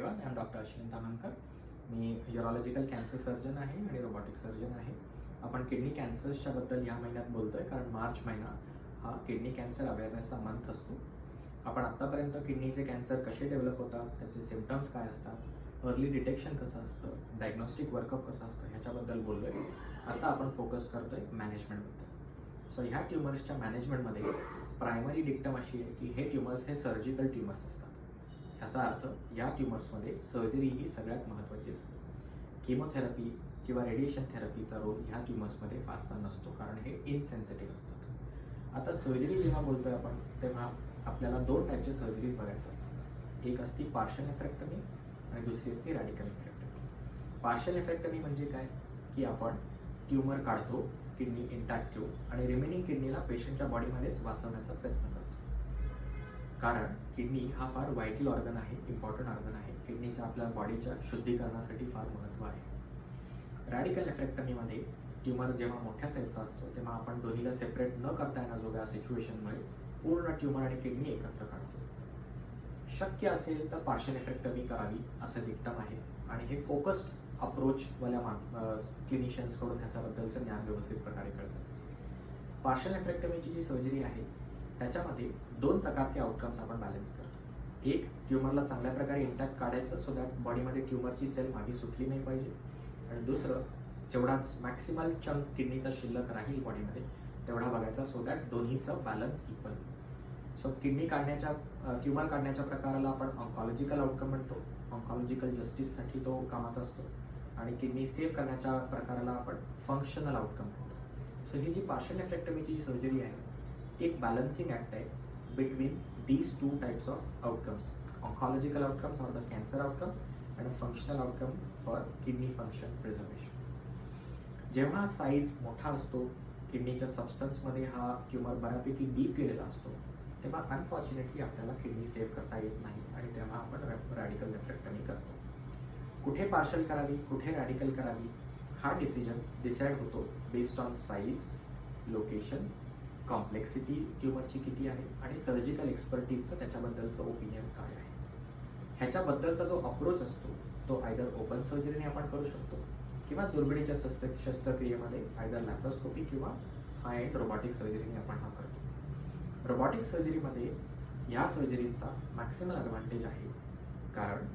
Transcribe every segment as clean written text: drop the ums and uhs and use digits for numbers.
Everyone, I am doctor Ashwin Tamankar. मी urological cancer surgeon आहे आणि रोबोटिक सर्जन आहे. आपण किडनी कॅन्सर्सच्या बद्दल ह्या महिन्यात बोलतोय कारण मार्च महिना हा किडनी कॅन्सर अवेअरनेसचा मंथ असतो. आपण आत्तापर्यंत किडनीचे कॅन्सर कसे डेव्हलप होतात, त्याचे सिम्पटम्स काय असतात, अर्ली डिटेक्शन कसं असतं, डायग्नोस्टिक वर्कअप कसं असतं ह्याच्याबद्दल बोललो आहे. आता आपण फोकस करतोय मॅनेजमेंटबद्दल. सो ह्या ट्युमर्सच्या मॅनेजमेंटमध्ये प्रायमरी डिक्टम अशी आहे की हे ट्युमर्स हे सर्जिकल ट्युमर्स असतात. ह्याचा अर्थ या ट्युमर्समध्ये सर्जरी ही सगळ्यात महत्त्वाची असते. किमोथेरपी किंवा रेडिएशन थेरपीचा रोल ह्या ट्युमर्समध्ये फारसा नसतो कारण हे इनसेन्सिटिव्ह असतात. आता सर्जरी जेव्हा बोलतोय आपण तेव्हा आपल्याला दोन टाईपचे सर्जरीज बघायचे असतात. एक असती पार्शल नेफ्रेक्टमी आणि दुसरी असते रॅडिकल नेफ्रेक्टमी. पार्शल नेफ्रेक्टमी म्हणजे काय की आपण ट्युमर काढतो, किडनी इंटॅक्ट ठेवू आणि रिमेनिंग किडनीला पेशंटच्या बॉडीमध्येच वाचवण्याचा प्रयत्न करतो. कारण किडनी हा फार वायटल ऑर्गन आहे, इम्पॉर्टंट ऑर्गन आहे. किडनीच्या आपल्या बॉडीच्या शुद्धीकरणासाठी फार महत्त्व आहे. रॅडिकल नेफ्रेक्टमीमध्ये ट्युमर जेव्हा मोठ्या साईजचा असतो तेव्हा आपण दोन्हीला सेपरेट न करता येण्याजोग्या सिच्युएशनमुळे पूर्ण ट्युमर आणि किडनी एकत्र काढतो. शक्य असेल तर पार्शल नेफ्रेक्टमी करावी असं डिक्टम आहे आणि हे फोकस्ड अप्रोचवाल्या क्लिनिशियन्सकडून ह्याच्याबद्दलचं ज्ञान व्यवस्थित प्रकारे कळतं. पार्शल नेफ्रेक्टमीची जी सर्जरी आहे त्याच्यामध्ये दोन प्रकारचे आउटकम्स आपण बॅलन्स करतो. एक, ट्युमरला चांगल्या प्रकारे इंटॅक्ट काढायचं सो दॅट बॉडीमध्ये ट्युमरची सेल मागे सुटली नाही पाहिजे. आणि दुसरं, जेवढा मॅक्सिमल चंक किडनीचा शिल्लक राहील बॉडीमध्ये तेवढा बघायचा सो दॅट दोन्हीचं बॅलन्स इक्वल. सो किडनी काढण्याच्या ट्युमर काढण्याच्या प्रकाराला आपण ऑन्कॉलॉजिकल आउटकम म्हणतो. ऑन्कॉलॉजिकल जस्टिससाठी तो कामाचा असतो. आणि किडनी सेव्ह करण्याच्या प्रकाराला आपण फंक्शनल आउटकम म्हणतो. सो ही जी पार्शल नेफ्रेक्टमीची जी सर्जरी आहे ती एक बॅलन्सिंग ॲक्ट आहे between these two types of outcomes. Oncological outcomes or the cancer outcome and functional outcome for kidney function preservation. जेव्हा साईज मोठा असतो, किडनीच्या सबस्टन्समध्ये हा ट्युमर बऱ्यापैकी डीप गेलेला असतो, तेव्हा अनफॉर्च्युनेटली आपल्याला किडनी सेव्ह करता येत नाही आणि तेव्हा आपण रॅडिकल नेफ्रेक्टमी करतो. कुठे पार्शल करावी, कुठे रॅडिकल करावी हा डिसाईड होतो based on size, location, complexity ट्युमरची किती आहे आणि सर्जिकल एक्सपर्टीजचं त्याच्याबद्दलचं ओपिनियन काय आहे. ह्याच्याबद्दलचा जो अप्रोच असतो तो आयदर ओपन सर्जरीने आपण करू शकतो किंवा दुर्बिणीच्या शस्त्रक्रियेमध्ये आयदर लॅप्रोस्कोपी किंवा हाय एंड रोबॉटिक सर्जरीने आपण हा करतो. रोबॉटिक सर्जरीमध्ये ह्या सर्जरीचा मॅक्सिमम ॲडव्हान्टेज आहे कारण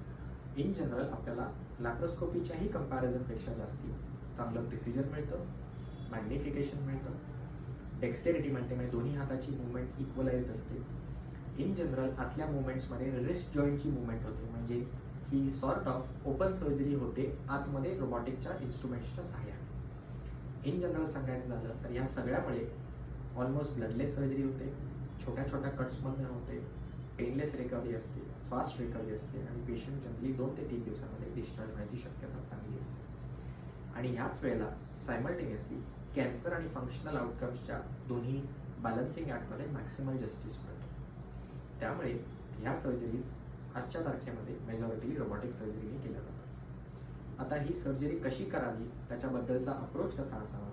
इन जनरल आपल्याला लॅप्रोस्कोपीच्याही कंपॅरिझनपेक्षा जास्ती चांगलं प्रिसिजन मिळतं, मॅग्निफिकेशन मिळतं, डेक्स्टेरिटी मिळते म्हणजे दोन्ही हाताची मुवमेंट इक्वलाइज्ड असते. इन जनरल आतल्या मुवमेंट्समध्ये रिस्ट जॉईंटची मुवमेंट होते म्हणजे ही सॉर्ट ऑफ ओपन सर्जरी होते आतमध्ये रोबॉटिकच्या इन्स्ट्रुमेंट्सच्या सहाय्याने. इन जनरल सांगायचं झालं तर या सगळ्यामुळे ऑलमोस्ट ब्लडलेस सर्जरी होते, छोट्या छोट्या कट्समधून होते, पेनलेस रिकव्हरी असते, फास्ट रिकव्हरी असते आणि पेशंट जनरली 2 ते 3 दिवसामध्ये डिस्चार्ज होण्याची शक्यता चांगली असते. आणि ह्याच वेळेला सायमल्टेनियसली कॅन्सर आणि फंक्शनल आउटकम्सच्या दोन्ही बॅलन्सिंग ॲक्टमध्ये मॅक्सिमल जस्टिस मिळतो. त्यामुळे ह्या सर्जरीज आजच्या तारखेमध्ये मेजॉरिटी रोबॉटिक सर्जरीने केल्या जातात. आता ही सर्जरी कशी करावी, त्याच्याबद्दलचा अप्रोच कसा असावा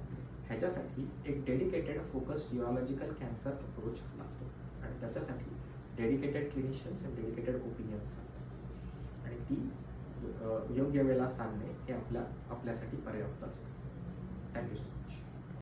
ह्याच्यासाठी एक dedicated focused urological cancer approach लागतो आणि त्याच्यासाठी डेडिकेटेड क्लिनिशियन्स अँड डेडिकेटेड ओपिनियन्स लागतात आणि ती योग्य वेळेला सांगणे हे आपल्यासाठी पर्याप्त असतं. Thank you so much.